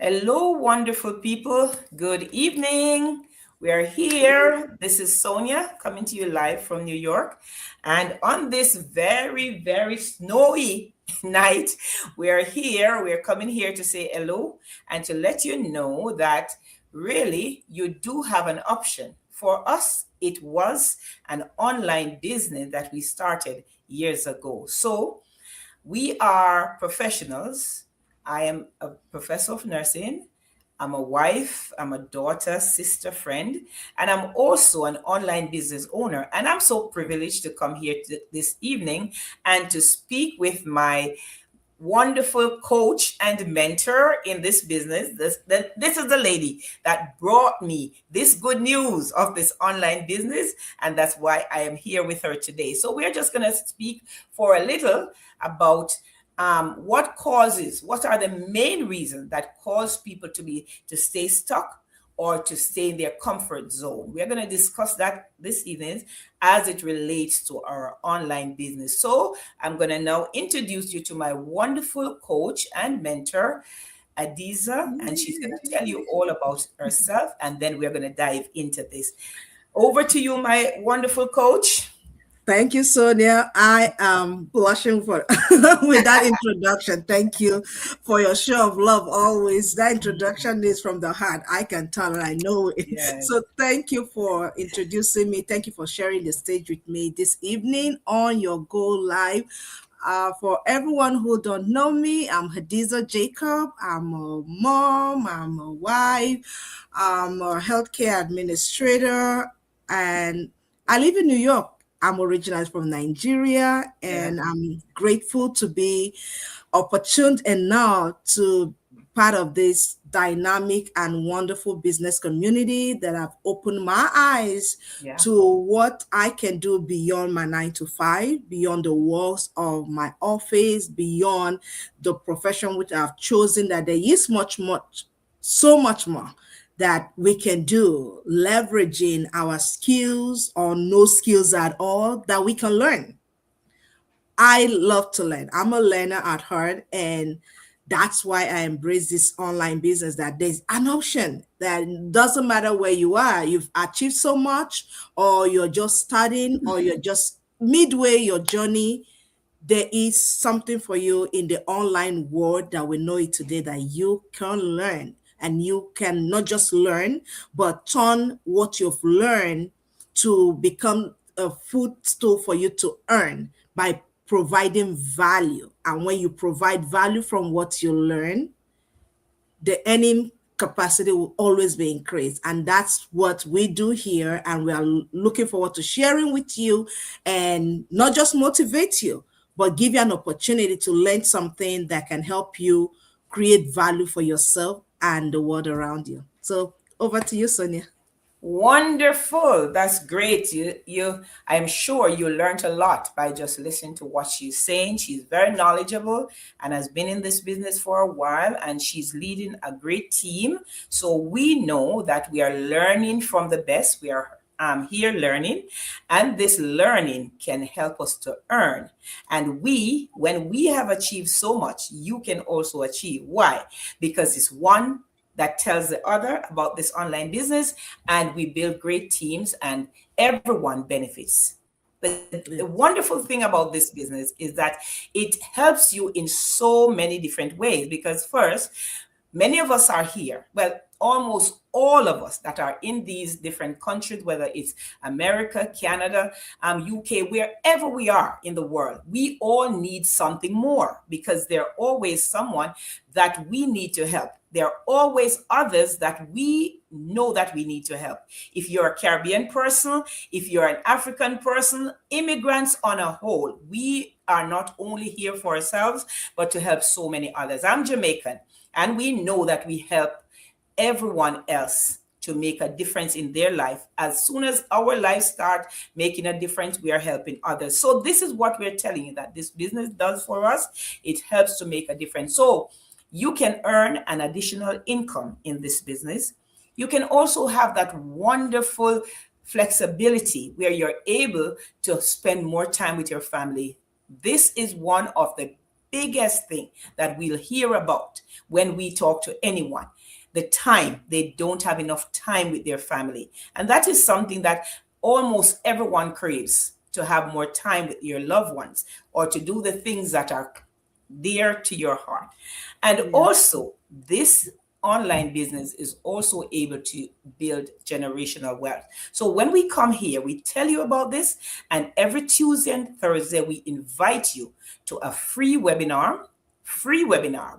Hello, wonderful people. Good evening. We are here. This is Sonia coming to you live from New York. And on this very, very snowy night, we are here. We are coming here to say hello and to let you know that really you do have an option. For us, it was an online business that we started years ago. So we are professionals. I am a professor of nursing. I'm a wife, I'm a daughter, sister, friend, and I'm also an online business owner. And I'm so privileged to come here this evening and to speak with my wonderful coach and mentor in this business. This is the lady that brought me this good news of this online business, and that's why I am here with her today. So we're just going to speak for a little about what are the main reasons that cause people to stay stuck or to stay in their comfort zone. We're going to discuss that this evening as it relates to our online business. So I'm going to now introduce you to my wonderful coach and mentor, Adiza, and she's going to tell you all about herself, and then we're going to dive into this. Over to you, my wonderful coach. Thank you, Sonia. I am blushing for with that introduction. Thank you for your show of love always. That introduction is from the heart. I can tell and I know it. Yes. So thank you for introducing me. Thank you for sharing the stage with me this evening on your Go Live. For everyone who don't know me, I'm Hadiza Jacob. I'm a mom, I'm a wife, I'm a healthcare administrator, and I live in New York. I'm originally from Nigeria, Yeah. and I'm grateful to be opportune and now to part of this dynamic and wonderful business community that have opened my eyes Yeah. to what I can do beyond my 9 to 5, beyond the walls of my office, beyond the profession which I've chosen, that there is much, so much more that we can do, leveraging our skills or no skills at all that we can learn. I love to learn. I'm a learner at heart, and that's why I embrace this online business. That there's an option that doesn't matter where you are, you've achieved so much, or you're just starting, or you're just midway your journey. There is something for you in the online world that we know it today that you can learn. And you can not just learn, but turn what you've learned to become a footstool for you to earn by providing value. And when you provide value from what you learn, the earning capacity will always be increased. And that's what we do here. And we are looking forward to sharing with you and not just motivate you, but give you an opportunity to learn something that can help you create value for yourself and the world around you. So over to you, Sonia. Wonderful. That's great. I'm sure you learned a lot by just listening to what she's saying. She's very knowledgeable and has been in this business for a while, and she's leading a great team. So we know that we are learning from the best. We are here learning, and this learning can help us to earn. And when we have achieved so much, you can also achieve. Why? Because it's one that tells the other about this online business, and we build great teams and everyone benefits. The wonderful thing about this business is that it helps you in so many different ways, because first, many of us are here. Well, almost all of us that are in these different countries, whether it's America, Canada, UK, wherever we are in the world, we all need something more, because there are always someone that we need to help. There are always others that we know that we need to help. If you're a Caribbean person, if you're an African person, immigrants on a whole, we are not only here for ourselves, but to help so many others. I'm Jamaican, and we know that we help everyone else to make a difference in their life. As soon as our lives start making a difference, we are helping others. So this is what we're telling you that this business does for us. It helps to make a difference. So you can earn an additional income in this business. You can also have that wonderful flexibility where you're able to spend more time with your family. This is one of the biggest thing that we'll hear about when we talk to anyone. The time, they don't have enough time with their family. And that is something that almost everyone craves, to have more time with your loved ones or to do the things that are dear to your heart. And Yeah. also, this online business is also able to build generational wealth. So when we come here, we tell you about this, and every Tuesday and Thursday, we invite you to a free webinar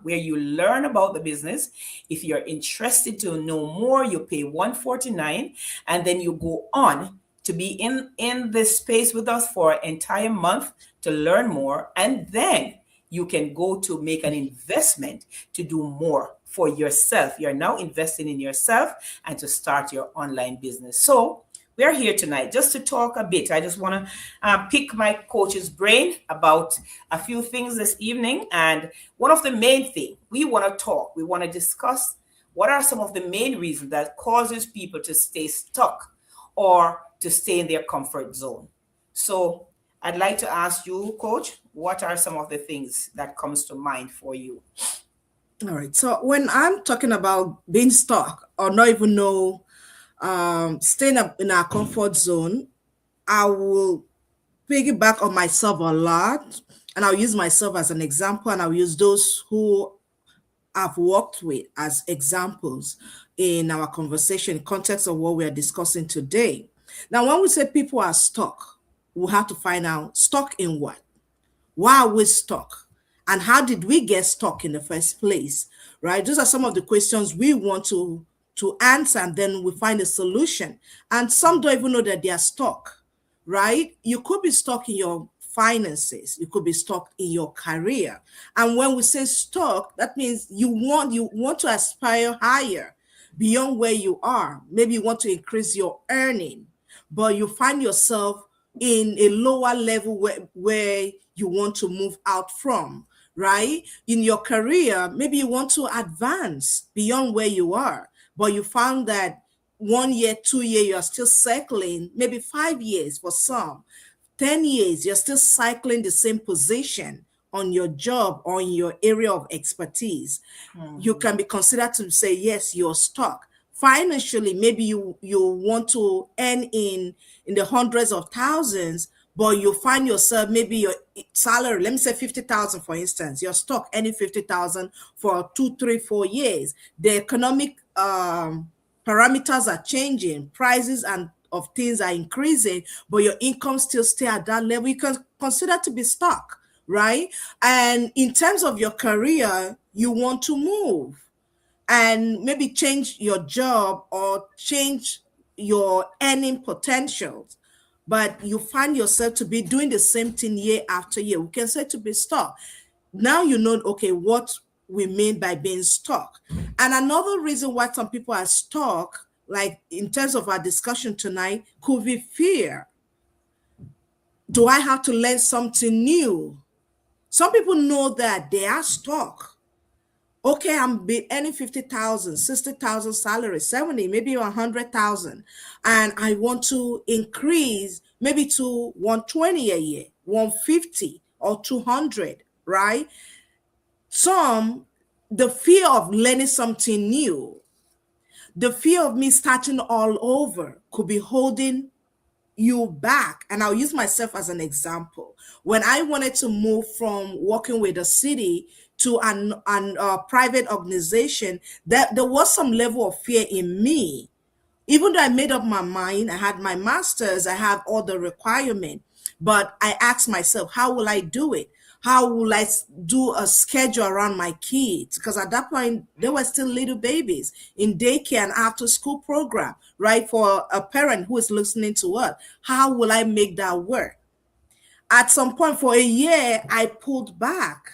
where you learn about the business. If you're interested to know more, you pay 149, and then you go on to be in this space with us for an entire month to learn more, and then you can go to make an investment to do more for yourself. You're now investing in yourself and to start your online business. So we're here tonight just to talk a bit. I just want to pick my coach's brain about a few things this evening. And one of the main things we want to talk, we want to discuss what are some of the main reasons that causes people to stay stuck or to stay in their comfort zone. So I'd like to ask you, Coach, what are some of the things that comes to mind for you? All right. So when I'm talking about being stuck or not even know, staying up in our comfort zone, I will piggyback on myself a lot, and I'll use myself as an example, and I'll use those who I've worked with as examples in our conversation, context of what we are discussing today. Now, when we say people are stuck, we have to find out stuck in what? Why are we stuck? And how did we get stuck in the first place? Right? Those are some of the questions we want to answer, and then we find a solution. And some don't even know that they are stuck, right? You could be stuck in your finances, you could be stuck in your career. And when we say stuck, that means you want to aspire higher beyond where you are. Maybe you want to increase your earning, but you find yourself in a lower level where you want to move out from, right? In your career, maybe you want to advance beyond where you are, but you found that 1 year, 2 year, you're still cycling, maybe 5 years for some, 10 years, you're still cycling the same position on your job or in your area of expertise. You can be considered to say, yes, you're stuck. Financially, maybe you want to earn in the hundreds of thousands, but you find yourself, maybe your salary, let me say 50,000, for instance, you're stuck earning 50,000 for 2, 3, 4 years. The economic parameters are changing, prices and of things are increasing, but your income still stay at that level. You can consider to be stuck, right? And in terms of your career, you want to move and maybe change your job or change your earning potentials, but you find yourself to be doing the same thing year after year. We can say to be stuck. Now you know, okay, what we mean by being stuck. And another reason why some people are stuck, like in terms of our discussion tonight, could be fear. Do I have to learn something new? Some people know that they are stuck. Okay, I'm earning 50,000, 60,000 salary, 70, maybe 100,000. And I want to increase maybe to 120 a year, 150 or 200, right? Some, the fear of learning something new, the fear of me starting all over could be holding you back. And I'll use myself as an example. When I wanted to move from working with a city to an private organization, that there was some level of fear in me. Even though I made up my mind, I had my master's, I have all the requirement, but I asked myself, how will I do it? How will I do a schedule around my kids? Because at that point, they were still little babies in daycare and after school program, right? For a parent who is listening to us, how will I make that work? At some point for a year, I pulled back.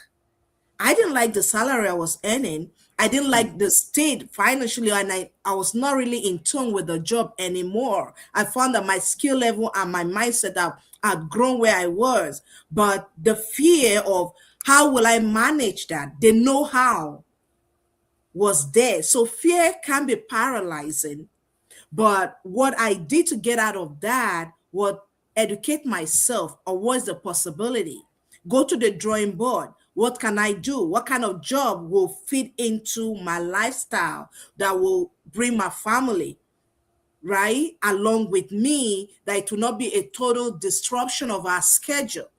I didn't like the salary I was earning. I didn't like the state financially, and I was not really in tune with the job anymore. I found that my skill level and my mindset had grown where I was. But the fear of how will I manage that? The know-how was there. So fear can be paralyzing. But what I did to get out of that was educate myself on what's the possibility. Go to the drawing board. What can I do? What kind of job will fit into my lifestyle that will bring my family, right, along with me, that it will not be a total disruption of our schedule.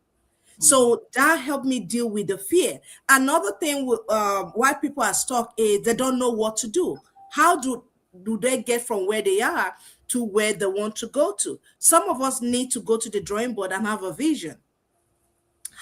So that helped me deal with the fear. Another thing why people are stuck is they don't know what to do. How do they get from where they are to where they want to go to? Some of us need to go to the drawing board and have a vision,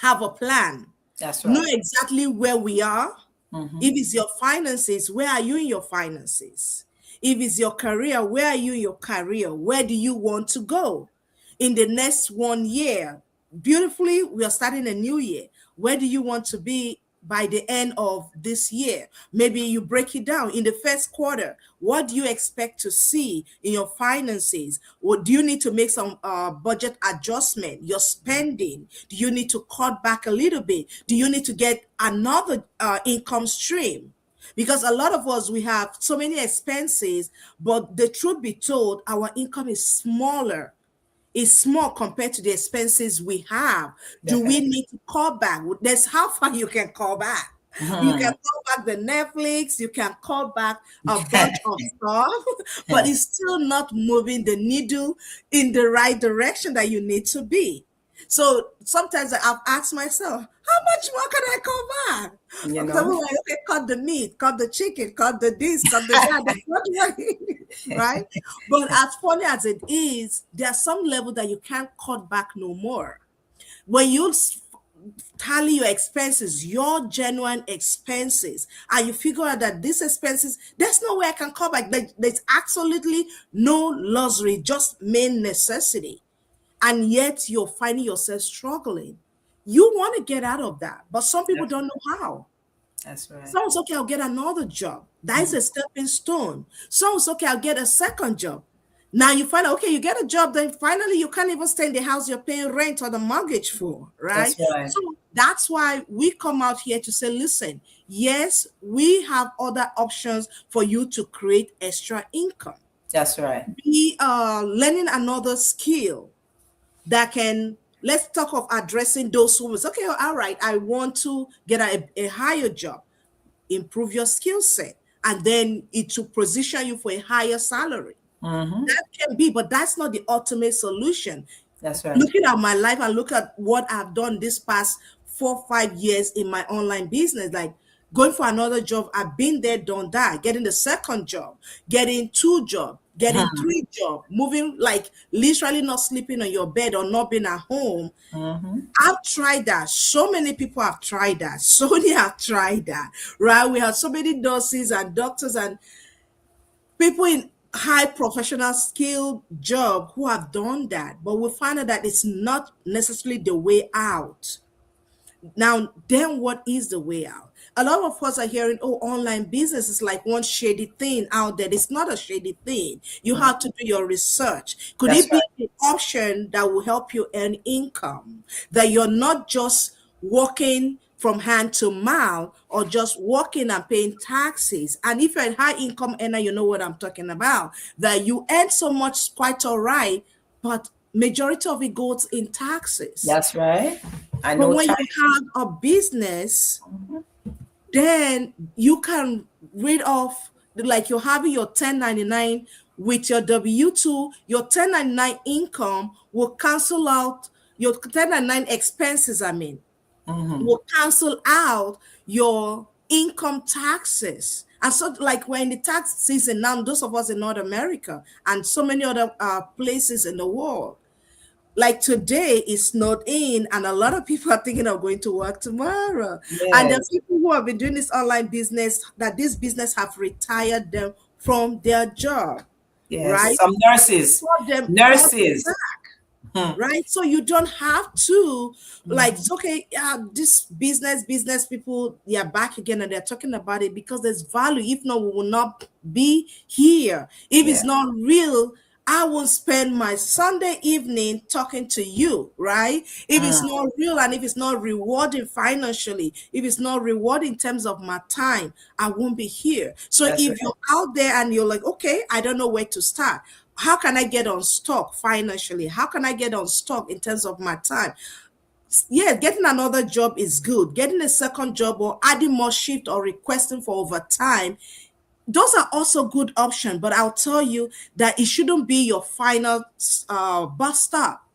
have a plan, That's know right. exactly where we are. Mm-hmm. If it's your finances, where are you in your finances? If it's your career, where are you in your career? Where do you want to go in the next 1 year? Beautifully, we are starting a new year. Where do you want to be by the end of this year? Maybe you break it down in the first quarter. What do you expect to see in your finances? Or do you need to make some budget adjustment? Your spending, do you need to cut back a little bit? Do you need to get another income stream? Because a lot of us, we have so many expenses, but the truth be told, our income is smaller, is small compared to the expenses we have. Do we Definitely. need to call back? There's how far you can call back. You can Mhm. call back the Netflix, you can call back a bunch of stuff, but it's still not moving the needle in the right direction that you need to be. So sometimes I've asked myself, how much more can I call back? You Because I'm know? like, okay, cut the meat, cut the chicken, cut the this, cut the that. What do right? But as funny as it is, there's some level that you can't cut back no more. When you tally your expenses, your genuine expenses, and you figure out that these expenses, there's no way I can cut back. There's absolutely no luxury, just main necessity. And yet you're finding yourself struggling. You want to get out of that, but some people That's don't know how. that's right. Someone's okay, I'll get another job. That is Mhm. a stepping stone. Someone's okay, I'll get a second job. Now you find out, okay, you get a job, then finally you can't even stay in the house you're paying rent or the mortgage for, right? That's right. So that's why we come out here to say, listen, yes, we have other options for you to create extra income. That's right. Be learning another skill that can, let's talk of addressing those who was okay, all right, I want to get a higher job, improve your skill set, and then it will position you for a higher salary. Mm-hmm. That can be, but that's not the ultimate solution. That's right. Looking at my life and look at what I've done this past 4 5 years in my online business, like going for another job, I've been there, done that, getting the second job, getting two job, getting three job, moving, like literally not sleeping on your bed or not being at home. Mm-hmm. I've tried that. So many people have tried that. So many have tried that, right? We have so many nurses and doctors and people in high professional skilled job who have done that, but we find out that it's not necessarily the way out. Now, then what is the way out? A lot of us are hearing, oh, online business is like one shady thing out there. It's not a shady thing. You Mm. have to do your research. Could That's it be right. the option that will help you earn income? That you're not just working from hand to mouth or just working and paying taxes. And if you're a high income earner, you know what I'm talking about. That you earn so much, quite all right, but majority of it goes in taxes. That's right. I But know when time. you have a business, Mhm. then you can read off, like you're having your 1099 with your W2, your 1099 income will cancel out your 1099 expenses, I mean, Mhm. will cancel out your income taxes. And so, like we're in the tax season now, those of us in North America and so many other places in the world, like today is not in, and a lot of people are thinking of going to work tomorrow. And the Yes. people who have been doing this online business, that this business have retired them from their job, Yes. right? Some nurses. Call them Nurses. back, Hmm. right? So you don't have to, like, Mhm. it's okay. This business people, they are back again and they're talking about it because there's value. If not, we will not be here. If it's Yeah. not real, I won't spend my Sunday evening talking to you, right? If it's Mm. not real and if it's not rewarding financially, if it's not rewarding in terms of my time, I won't be here. So That's right. if you're out there and you're like, okay, I don't know where to start. How can I get on stock financially? How can I get on stock in terms of my time? Yeah, getting another job is good. Getting a second job or adding more shift or requesting for overtime, those are also good options. But I'll tell you that it shouldn't be your final bus stop.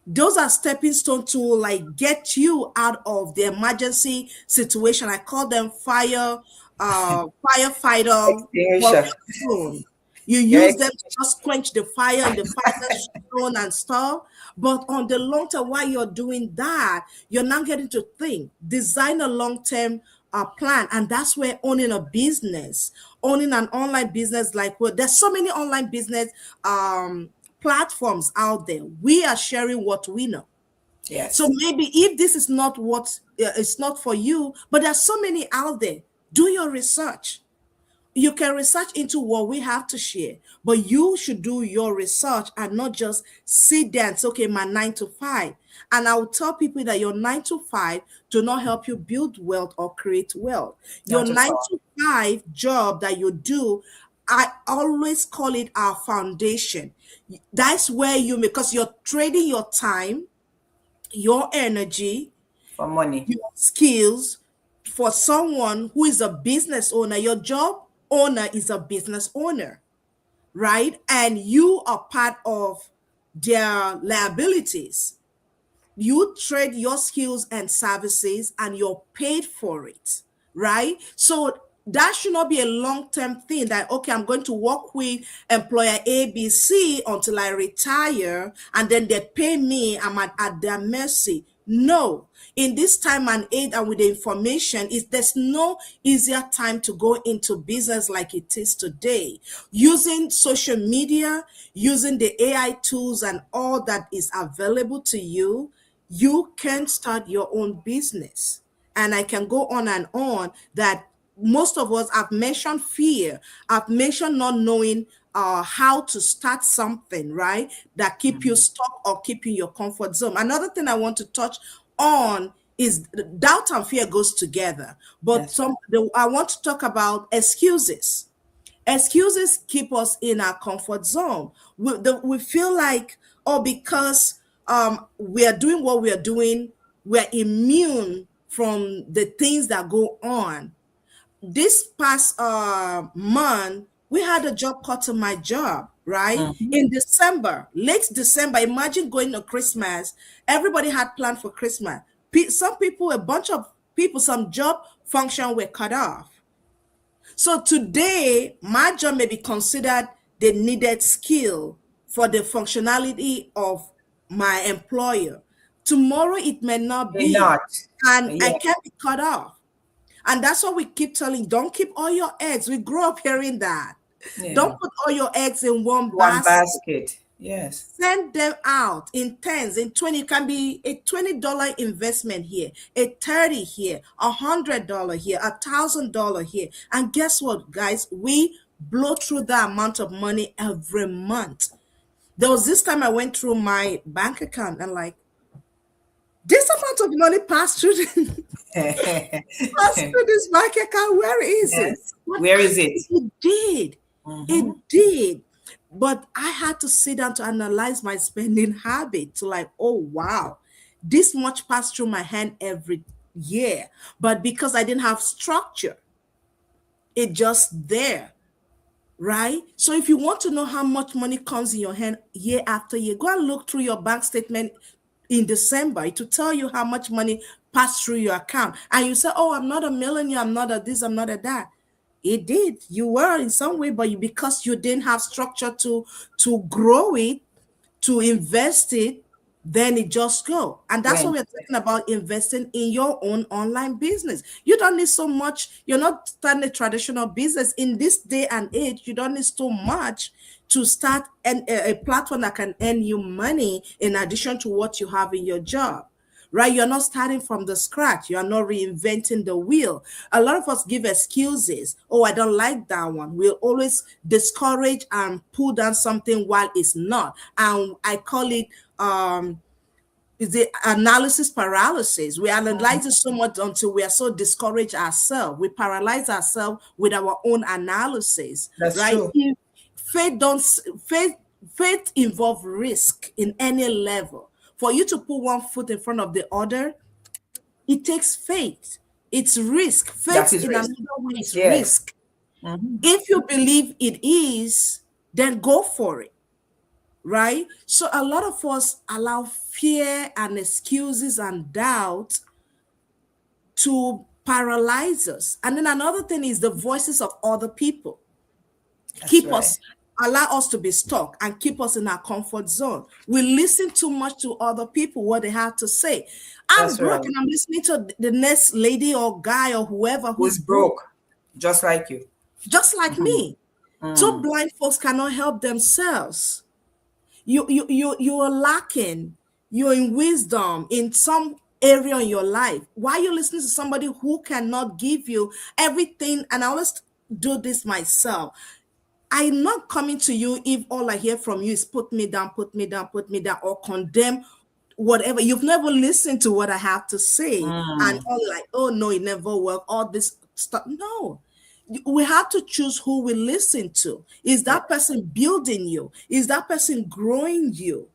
Those are stepping stone to like get you out of the emergency situation. I call them firefighter Extinguisher. working zone. You Your use them to just quench the fire in the fire zone and stuff. But on the long term, while you're doing that, you're now getting to think, design a long-term plan. And that's where owning a business, owning an online business, like, well, there's so many online business platforms out there. We are sharing what we know. So yes. maybe if this is not what it's not for you, but there's so many out there. Do your research. You can research into what we have to share, but you should do your research and not just sit there and say, okay, my 9 to 5. And I will tell people that your 9 to 5 do not help you build wealth or create wealth. Your Not at nine all. to five job that you do, I always call it our foundation. That's where you, because you're trading your time, your energy, For money. your skills for someone who is a business owner. Your job owner is a business owner, right? And you are part of their liabilities. You trade your skills and services and you're paid for it, right? So that should not be a long-term thing that, okay, I'm going to work with employer ABC until I retire and then they pay me, I'm at their mercy. No, in this time and age and with the information, is there's no easier time to go into business like it is today. Using social media, using the AI tools and all that is available to you, you can start your own business. And I can go on and on that most of us have mentioned fear. I've mentioned not knowing how to start something, right? That keep you stuck or keep you in your comfort zone. Another thing I want to touch on is doubt and fear goes together. But That's right. I want to talk about excuses. Excuses keep us in our comfort zone. We feel like, oh, because we are doing what we are doing, we're immune from the things that go on. This past month, we had a job cut on my job, right? Mhm. In December, late December, imagine going to Christmas. Everybody had planned for Christmas. Some people, a bunch of people, some job function were cut off. So today, my job may be considered the needed skill for the functionality of my employer. Tomorrow, it may not May be, not. and I Yeah. can't be cut off. And that's what we keep telling, don't keep all your eggs. We grew up hearing that. Yeah. Don't put all your eggs in one One basket. basket. Yes. Send them out in tens, in 20. It can be a $20 investment here, a 30 here, $100 here, $1,000 here. And guess what, guys? We blow through that amount of money every month. There was this time I went through my bank account and like, this amount of money passed through passed through this bank account. Where is it? Yes. But Where is it? actually, it did. It Hmm. did. But I had to sit down to analyze my spending habit to like, oh wow, this much passed through my hand every year. But because I didn't have structure, it just there, right? So if you want to know how much money comes in your hand year after year, go and look through your bank statement in December. It will tell you how much money passed through your account. And you say, oh, I'm not a millionaire, I'm not a this, I'm not a that. It did. You were in some way, but because you didn't have structure to grow it, to invest it, then it just go. And that's what When? we're talking about, investing in your own online business. You don't need so much. You're not starting a traditional business in this day and age. You don't need so much to start a platform that can earn you money in addition to what you have in your job, right? You're not starting from the scratch. You are not reinventing the wheel. A lot of us give excuses. Oh, I don't like that one. We'll always discourage and pull down something while it's not. And I call it is the analysis paralysis. We analyze it so much until we are so discouraged ourselves. We paralyze ourselves with our own analysis, That's right? true. Faith don't faith faith involve risk in any level. For you to put one foot in front of the other, it takes faith. It's risk. That Faith is in risk. another way is Yes. risk. Mm-hmm. If you believe it is, then go for it, right? So a lot of us allow fear and excuses and doubt to paralyze us. And then another thing is the voices of other people That's keep right. us, allow us to be stuck and keep us in our comfort zone. We listen too much to other people, what they have to say. I'm That's broke right. and I'm listening to the next lady or guy or whoever who's Who's broke, broke? Just like you. just like Mm-hmm. me. Two blind folks cannot help themselves. You are lacking. You're in wisdom in some area in your life. Why are you listening to somebody who cannot give you everything? And I always do this myself. I'm not coming to you if all I hear from you is put me down, put me down, put me down, or condemn whatever. You've never listened to what I have to say, and Mm. all like, oh no, it never worked. All this stuff. No, we have to choose who we listen to. Is Yeah. that person building you? Is that person growing you?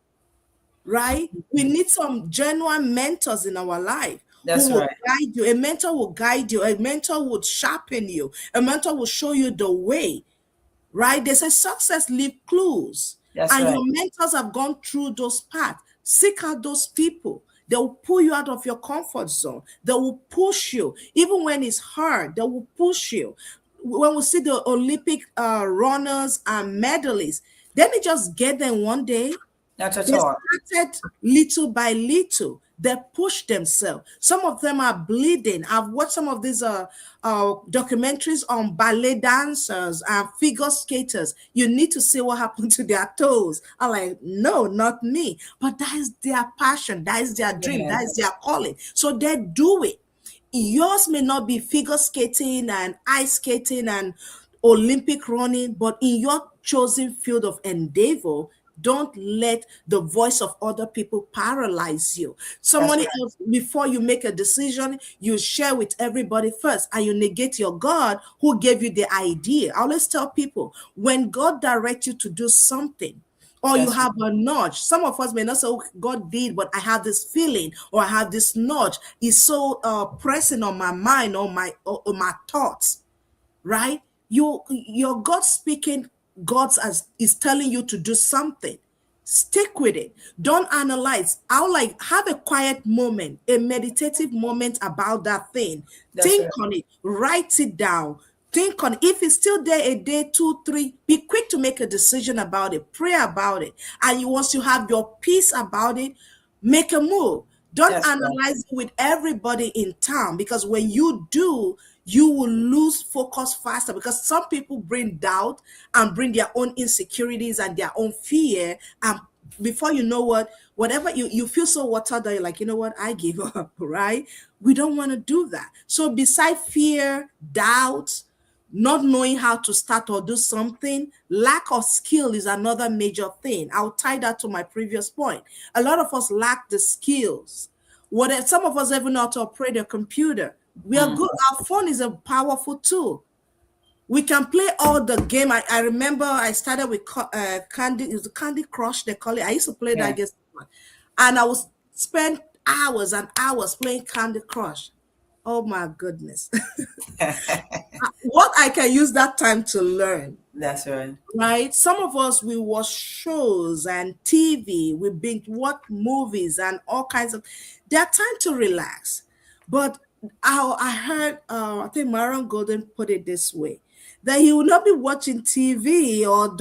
Right? We need some genuine mentors in our life That's who will right. guide you. A mentor will guide you. A mentor would sharpen you. A mentor will show you the way, right? They say success leave clues, That's and right. your mentors have gone through those paths. Seek out those people. They will pull you out of your comfort zone. They will push you, even when it's hard. They will push you. When we see the Olympic runners and medalists, then they just get them one day. Not at They all. started little by little. They pushed themselves. Some of them are bleeding. I've watched some of these documentaries on ballet dancers and figure skaters. You need to see what happened to their toes. I'm like, no, not me. But that is their passion. That is their dream. Yeah. That is their calling. So they do it. Yours may not be figure skating and ice skating and Olympic running, but in your chosen field of endeavor, don't let the voice of other people paralyze you. That's Somebody right. else, before you make a decision, you share with everybody first and you negate your God who gave you the idea. I always tell people when God directs you to do something, or you That's have a nudge. Some of us may not say, oh, God did, but I have this feeling, or I have this nudge. It's so pressing on my mind, or my thoughts, right? Your God speaking, God's as is telling you to do something. Stick with it. Don't analyze. I'll like have a quiet moment, a meditative moment about that thing. that's Think right. on it, write it down. Think on if it's still there a day, two, three, be quick to make a decision about it, pray about it. And you once you have your peace about it, make a move. Don't That's right. analyze it with everybody in town because when you do, you will lose focus faster because some people bring doubt and bring their own insecurities and their own fear. And before you know whatever you feel so watered down, you're like, you know what, I give up, right? We don't want to do that. So beside fear, doubt, not knowing how to start or do something, lack of skill is another major thing. I'll tie that to my previous point. A lot of us lack the skills. What some of us even know how to operate a computer. We are Mm. good. Our phone is a powerful tool. We can play all the game. I remember I started with Candy. It was Candy Crush. They call it. I used to play that Yeah. against someone. And I was spend hours and hours playing Candy Crush. Oh my goodness! What I can use that time to learn, That's right. right? Some of us we watch shows and TV, we binge watch movies and all kinds of. There are time to relax, but I heard I think Myron Golden put it this way that he will not be watching TV or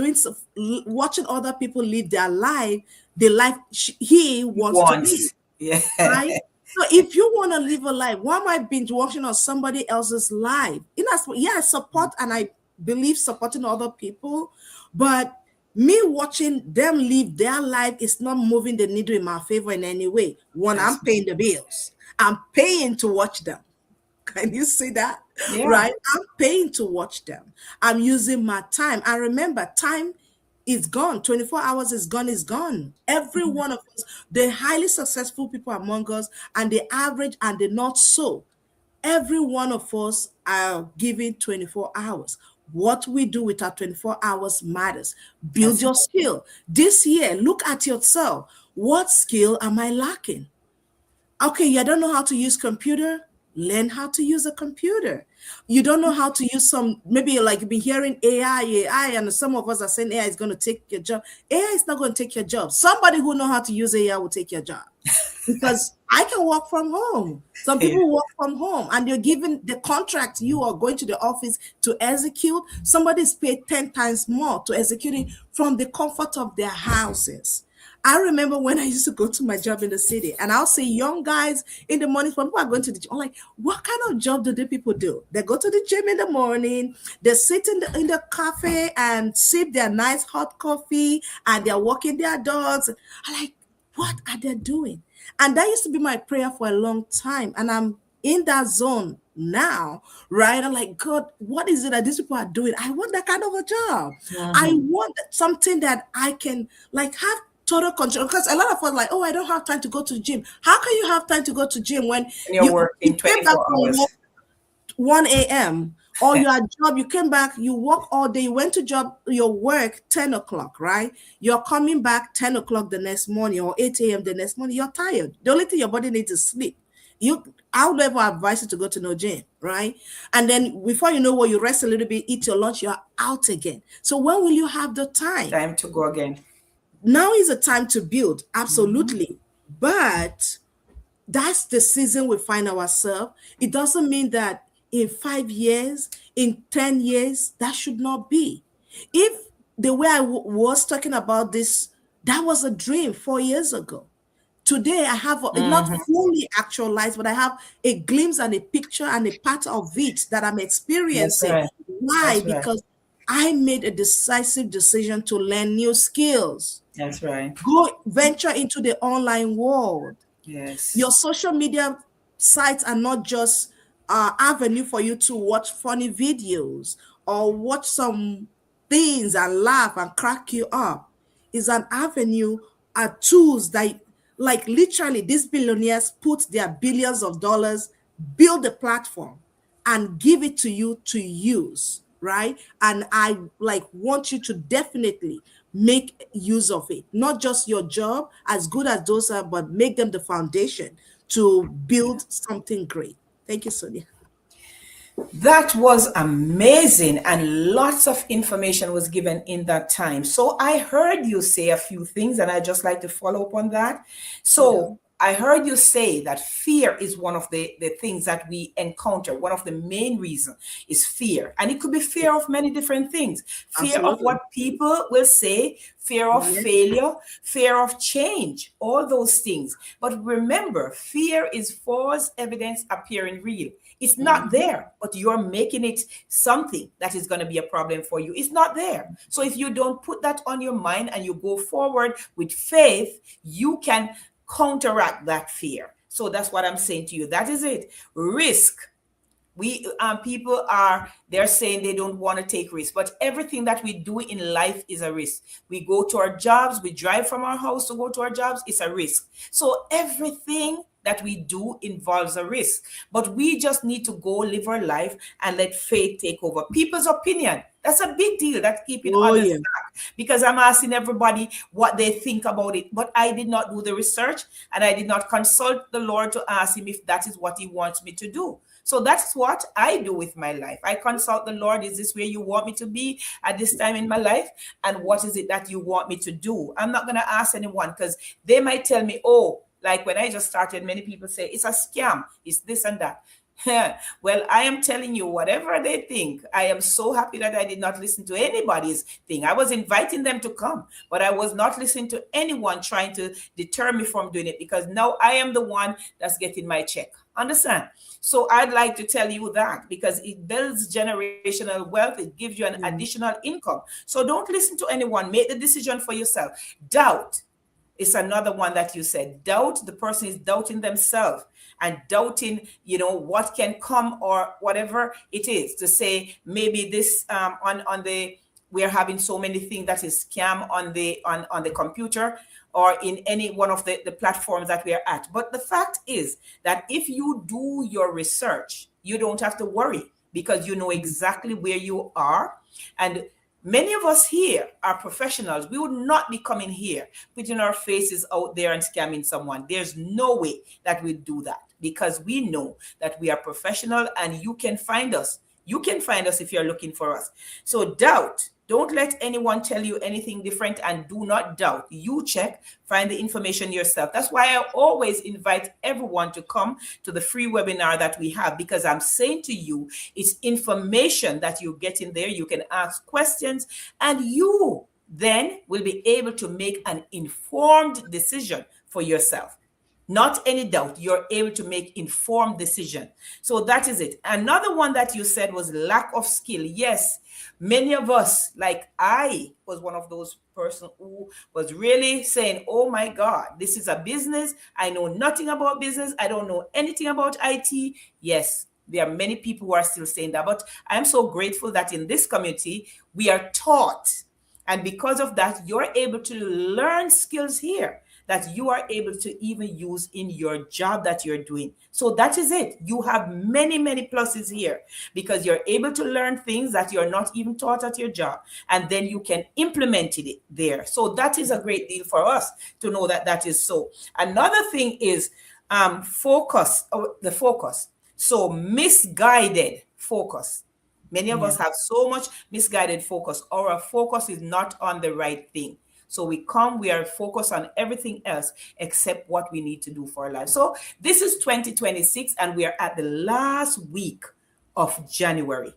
watching other people live their life, the life he wants to live, Once. Yeah. right? So if you want to live a life, why am I binge watching on somebody else's life? Yeah, I support and I believe supporting other people, but me watching them live their life is not moving the needle in my favor in any way. One, That's I'm paying the bills. I'm paying to watch them. Can you see that? yeah. Right? I'm paying to watch them. I'm using my time. And remember, time is gone. 24 hours is gone, is gone. Every one of us, the highly successful people among us, and the average and the not so, every one of us are given 24 hours. What we do with our 24 hours matters. Build That's your skill. This year, look at yourself. What skill am I lacking? Okay, you don't know how to use computer, learn how to use a computer. You don't know how to use some, maybe like you've been hearing AI, and some of us are saying AI is going to take your job. AI is not going to take your job. Somebody who know how to use AI will take your job, because I can work from home. Some Yeah. people work from home and you're given the contract, you are going to the office to execute. Somebody's paid 10 times more to execute it from the comfort of their houses. I remember when I used to go to my job in the city, and I'll see young guys in the morning when people are going to the gym. I'm like, what kind of job do the people do? They go to the gym in the morning, they sit in the cafe and sip their nice hot coffee, and they're walking their dogs. I'm like, what are they doing? And that used to be my prayer for a long time. And I'm in that zone now, right? I'm like, God, what is it that these people are doing? I want that kind of a job. I Mhm. want something that I can like have total control, because a lot of us like, oh, I don't have time to go to the gym. How can you have time to go to gym when And you're you working came back 24 from hours. work 1 a.m. or your job, you came back, you work all day, you went to job, your work 10 o'clock, right? You're coming back 10 o'clock the next morning or 8 a.m. the next morning, you're tired. The only thing your body needs is sleep. I would never advise you to go to no gym, right? And then before you know what, you rest a little bit, eat your lunch, you're out again. So when will you have the time? Time to go again. Now is the time to build, Mhm. absolutely. But that's the season we find ourselves. It doesn't mean that in 5 years, in 10 years, that should not be. If the way was talking about this, that was a dream 4 years ago. Today, I have it's not Mhm. fully actualized, but I have a glimpse and a picture and a part of it that I'm That's experiencing. right. Why? That's right. Because I made a decisive decision to learn new skills, That's right. go venture into the online world. Yes. Your social media sites are not just avenue for you to watch funny videos or watch some things and laugh and crack you up. Is an avenue, are tools that, like, literally these billionaires put their billions of dollars, build a platform and give it to you to use, right? And I like want you to definitely make use of it, not just your job, as good as those are, but make them the foundation to build something great. Thank you, Sonia. That was amazing, and lots of information was given in that time. So I heard you say a few things, and I just like to follow up on that. Yeah. So I heard you say that fear is one of the things that we encounter. One of the main reasons is fear. And it could be fear of many different things. Fear of Absolutely. what people will say, fear of Yeah. failure, fear of change, all those things. But remember, fear is false evidence appearing real. It's not Mhm. there, but you're making it something that is going to be a problem for you. It's not there. So if you don't put that on your mind and you go forward with faith, you can counteract that fear. So that's what I'm saying to you. That is it. Risk. We people are, they're saying they don't want to take risks, but everything that we do in life is a risk. We go to our jobs, we drive from our house to go to our jobs, it's a risk. So everything that we do involves a risk, but we just need to go live our life and let faith take over. People's opinion, that's a big deal. That's keeping Oh, others yeah. back, because I'm asking everybody what they think about it, but I did not do the research and I did not consult the Lord to ask him if that is what he wants me to do. So that's what I do with my life. I consult the Lord. Is this where you want me to be at this time in my life? And what is it that you want me to do? I'm not going to ask anyone, because they might tell me, oh, like when I just started, many people say it's a scam, it's this and that. Well, I am telling you, whatever they think, I am so happy that I did not listen to anybody's thing. I was inviting them to come, but I was not listening to anyone trying to deter me from doing it, because now I am the one that's getting my check. Understand? So I'd like to tell you that, because it builds generational wealth, it gives you an Mm. additional income. So don't listen to anyone, make the decision for yourself. Doubt is another one that you said. Doubt, the person is doubting themselves and doubting, what can come or whatever it is, to say maybe this on the, we're having so many things that is scam on the computer or in any one of the platforms that we're at. But the fact is that if you do your research, you don't have to worry, because you know exactly where you are. And Many of us here are professionals. We would not be coming here, putting our faces out there and scamming someone. There's no way that we'd do that, because we know that we are professional, and you can find us. You can find us if you're looking for us. So don't let anyone tell you anything different, and do not doubt. You check, find the information yourself. That's why I always invite everyone to come to the free webinar that we have, because I'm saying to you, it's information that you get in there. You can ask questions, and you then will be able to make an informed decision for yourself. Not any doubt, you're able to make informed decision. So that is it. Another one that you said was lack of skill. Yes, many of us, like I was one of those person who was really saying, oh my God, this is a business. I know nothing about business. I don't know anything about IT. Yes, there are many people who are still saying that, but I'm so grateful that in this community, we are taught. And because of that, you're able to learn skills here that you are able to even use in your job that you're doing. So that is it. You have many, many pluses here, because you're able to learn things that you're not even taught at your job, and then you can implement it there. So that is a great deal for us to know that that is so. Another thing is focus, the focus. So misguided focus. Many of us have so much misguided focus. Our focus is not on the right thing. So we are focused on everything else except what we need to do for our life. So this is 2026, and we are at the last week of January.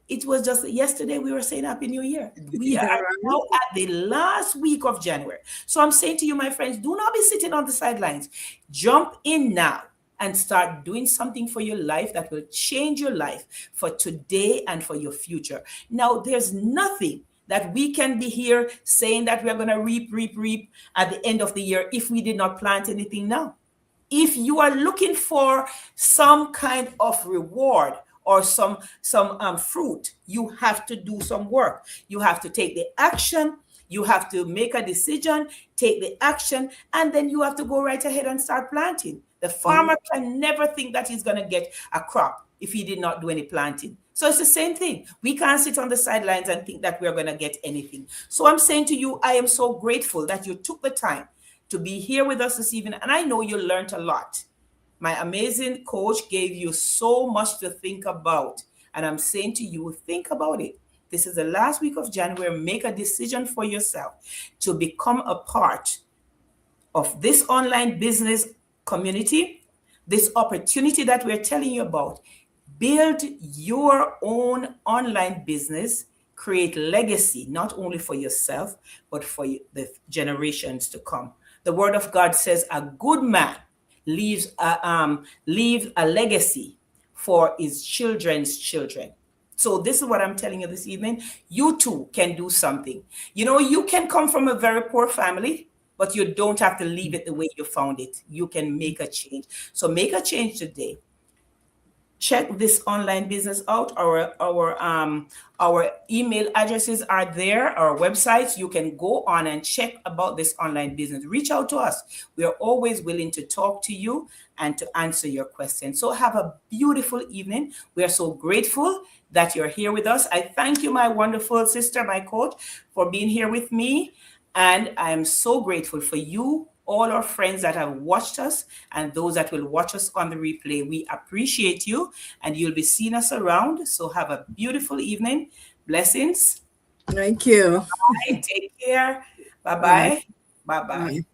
It was just yesterday we were saying Happy New Year. We are now at the last week of January. So I'm saying to you, my friends, do not be sitting on the sidelines. Jump in now and start doing something for your life that will change your life for today and for your future. Now, there's nothing that we can be here saying that we're going to reap at the end of the year if we did not plant anything now. If you are looking for some kind of reward or some fruit, you have to do some work. You have to take the action. You have to make a decision, take the action, and then you have to go right ahead and start planting. The farmer can never think that he's going to get a crop if he did not do any planting. So it's the same thing. We can't sit on the sidelines and think that we're going to get anything. So I'm saying to you, I am so grateful that you took the time to be here with us this evening. And I know you learned a lot. My amazing coach gave you so much to think about. And I'm saying to you, think about it. This is the last week of January. Make a decision for yourself to become a part of this online business community, this opportunity that we're telling you about. Build your own online business, create legacy, not only for yourself, but for the generations to come. The word of God says a good man leaves a legacy for his children's children. So this is what I'm telling you this evening. You too can do something. You know, you can come from a very poor family, but you don't have to leave it the way you found it. You can make a change. So make a change today. Check this online business out. Our email addresses are there, our websites. You can go on and check about this online business. Reach out to us. We are always willing to talk to you and to answer your questions. So have a beautiful evening. We are so grateful that you're here with us. I thank you, my wonderful sister, my coach, for being here with me. And I am so grateful for you, all our friends that have watched us, and those that will watch us on the replay. We appreciate you, and you'll be seeing us around. So have a beautiful evening. Blessings. Thank you. Bye. Take care. Bye-bye. Bye-bye.